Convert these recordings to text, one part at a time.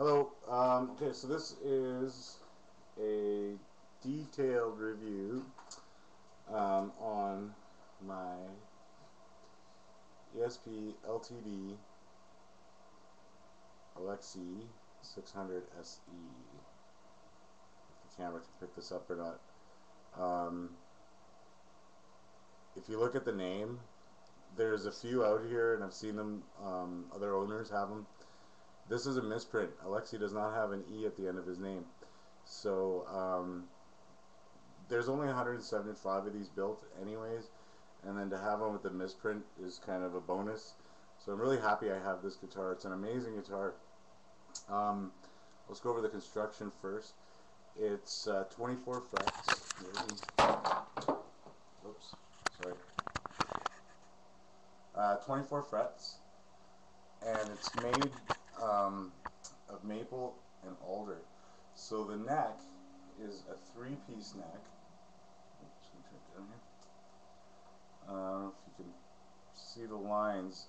Hello. Okay, so this is a detailed review on my Esp Ltd Alexi 600Se. If the camera can pick this up or not. If you look at the name, there's a few out here, and I've seen them. Other owners have them. This is a misprint. Alexi does not have an E at the end of his name. So there's only 175 of these built anyways, and then to have them with the misprint is kind of a bonus. So I'm really happy I have this guitar. It's an amazing guitar. Let's go over the construction first. It's 24 frets. Oops, sorry. 24 frets, and it's made of maple and alder. So the neck is a three-piece neck. Oops, let me turn it down here. I don't know if you can see the lines.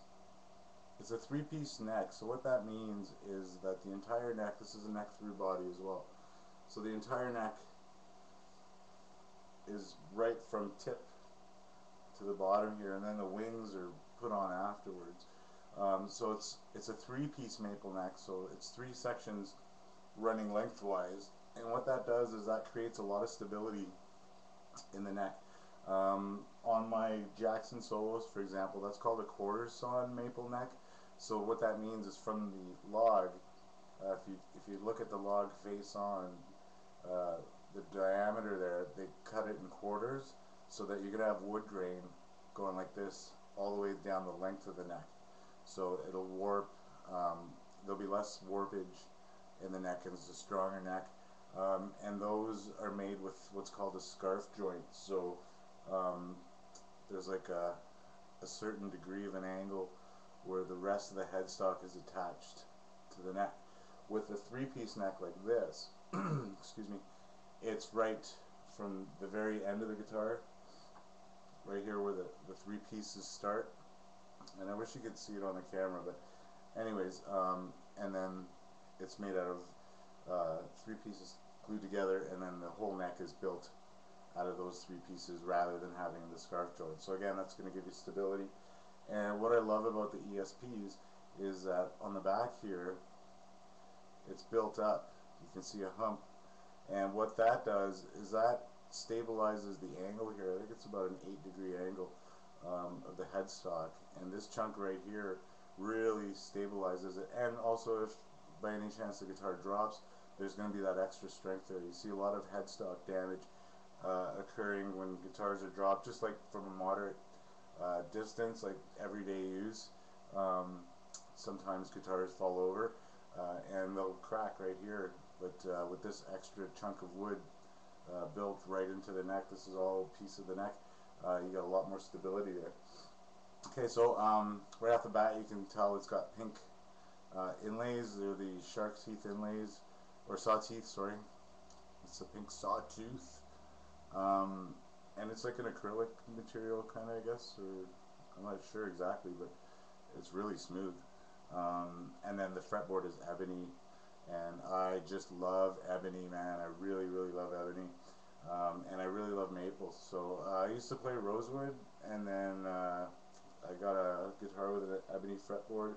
It's a three-piece neck. So what that means is that the entire neck, this is a neck through body as well. So the entire neck is right from tip to the bottom here, and then the wings are put on afterwards. So it's a three-piece maple neck, so it's three sections running lengthwise, and what that does is that creates a lot of stability in the neck. On my Jackson solos, for example, that's called a quarter sawn maple neck. So what that means is from the log, if you look at the log face on, the diameter there, they cut it in quarters so that you're going to have wood grain going like this all the way down the length of the neck. So it'll warp, there'll be less warpage in the neck, and it's a stronger neck. And those are made with what's called a scarf joint. So there's like a certain degree of an angle where the rest of the headstock is attached to the neck. With a three-piece neck like this, excuse me, it's right from the very end of the guitar, right here where the three pieces start. And I wish you could see it on the camera, but anyways, and then it's made out of three pieces glued together, and then the whole neck is built out of those three pieces rather than having the scarf joint. So again, that's going to give you stability. And what I love about the ESPs is that on the back here, it's built up. You can see a hump, and what that does is that stabilizes the angle here. I think it's about an 8-degree angle of the headstock, and this chunk right here really stabilizes it. And also, if by any chance the guitar drops, there's going to be that extra strength there. You see a lot of headstock damage occurring when guitars are dropped, just like from a moderate distance, like everyday use. Sometimes guitars fall over and they'll crack right here, but with this extra chunk of wood built right into the neck, this is all a piece of the neck, you got a lot more stability there. Okay, so right off the bat you can tell it's got pink inlays. They're the shark teeth inlays, or sawtooth, sorry. It's a pink sawtooth. And it's like an acrylic material kind of, I guess, or I'm not sure exactly, but it's really smooth. And then the fretboard is ebony, and I just love ebony, man. I really love ebony, and I really love maple. So I used to play rosewood, and then I got a guitar with an ebony fretboard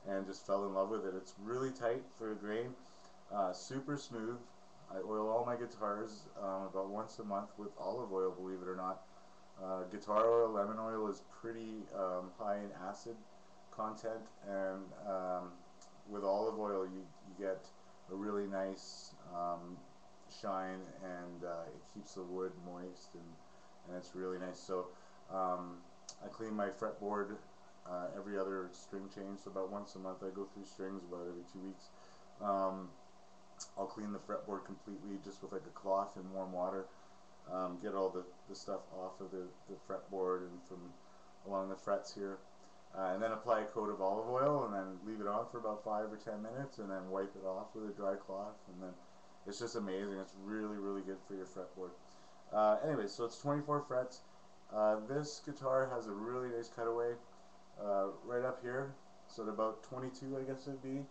and just fell in love with it. It's really tight for a grain, super smooth. I oil all my guitars about once a month with olive oil, believe it or not. Guitar oil, lemon oil, is pretty high in acid content, and with olive oil you get a really nice shine, and it keeps the wood moist, and it's really nice. So I clean my fretboard every other string change, so about once a month. I go through strings about every 2 weeks. I'll clean the fretboard completely just with like a cloth and warm water, get all the stuff off of the fretboard and from along the frets here, and then apply a coat of olive oil, and then leave it on for about 5 or 10 minutes, and then wipe it off with a dry cloth, and then it's just amazing. It's really good for your fretboard. Anyway, so it's 24 frets. This guitar has a really nice cutaway right up here, so at about 22, I guess it'd be.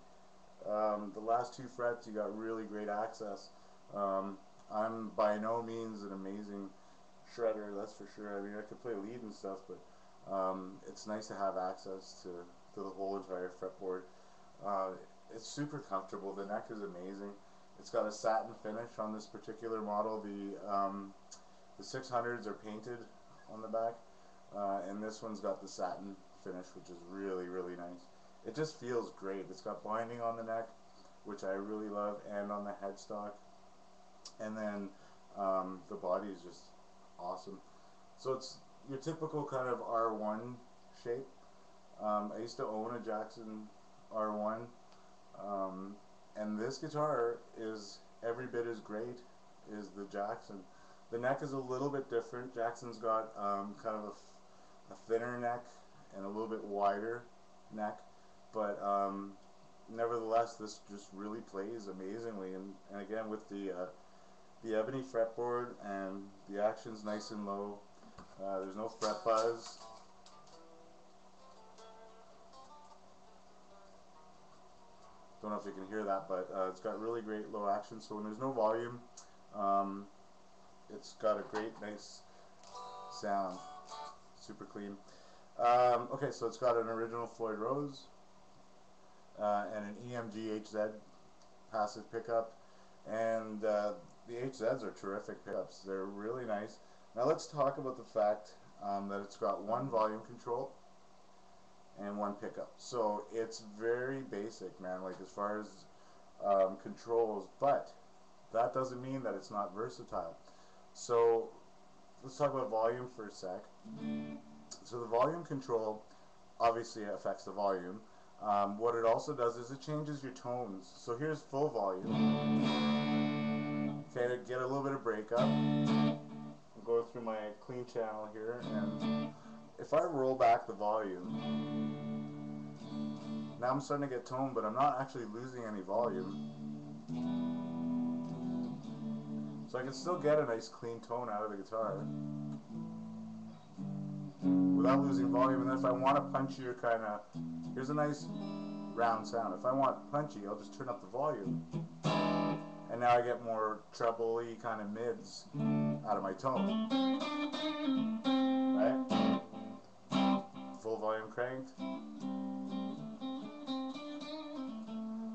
The last 2 frets, you got really great access. I'm by no means an amazing shredder, that's for sure. I mean, I could play lead and stuff, but it's nice to have access to the whole entire fretboard. It's super comfortable. The neck is amazing. It's got a satin finish on this particular model. The 600s are painted on the back, and this one's got the satin finish, which is really, really nice. It just feels great. It's got binding on the neck, which I really love, and on the headstock. And then the body is just awesome. So it's your typical kind of R1 shape. I used to own a Jackson R1, and this guitar is every bit as great as the Jackson. The neck is a little bit different. Jackson's got kind of a thinner neck and a little bit wider neck, but nevertheless, this just really plays amazingly. And again, with the ebony fretboard, and the action's nice and low. There's no fret buzz. Don't know if you can hear that, but it's got really great low action. So when there's no volume, it's got a great, nice sound. Super clean. Okay, so it's got an original Floyd Rose and an EMG HZ passive pickup, and the HZs are terrific pickups. They're really nice. Now let's talk about the fact that it's got 1 volume control and 1 pickup. So it's very basic, man, like as far as controls, but that doesn't mean that it's not versatile. So let's talk about volume for a sec. So the volume control obviously affects the volume. What it also does is it changes your tones. So here's full volume. Okay, to get a little bit of breakup, I'll go through my clean channel here, and if I roll back the volume, now I'm starting to get tone, but I'm not actually losing any volume. So I can still get a nice clean tone out of the guitar without losing volume. And then if I want a punchier kind of, here's a nice round sound. If I want punchy, I'll just turn up the volume. And now I get more treble-y kind of mids out of my tone. Right? Full volume cranked.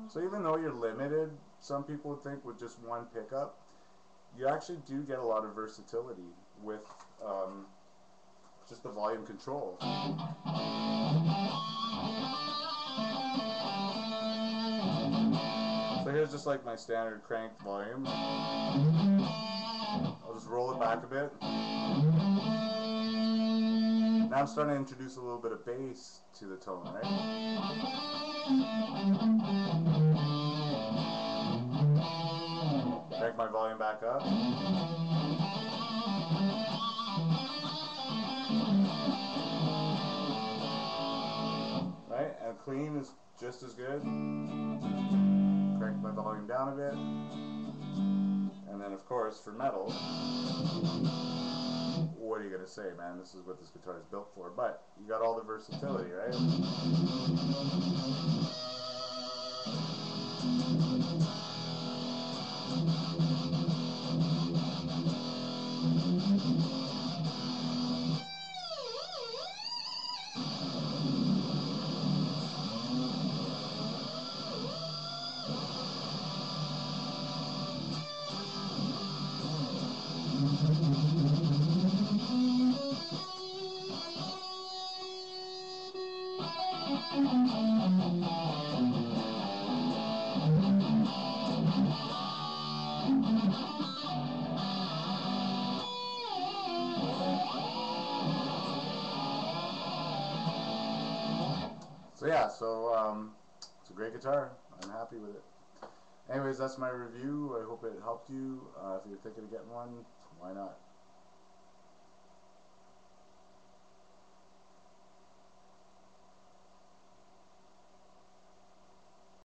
So even though you're limited, some people would think, with just 1 pickup, you actually do get a lot of versatility with just the volume control. So here's just like my standard cranked volume. I'll just roll it back a bit. Now I'm starting to introduce a little bit of bass to the tone, right? Crank my volume back up. Right? And clean is just as good. Crank my volume down a bit. And then of course for metal, what are you going to say, man? This is what this guitar is built for. But you got all the versatility, right? So yeah, it's a great guitar. I'm happy with it. Anyways, that's my review. I hope it helped you. If you're thinking of getting one, why not?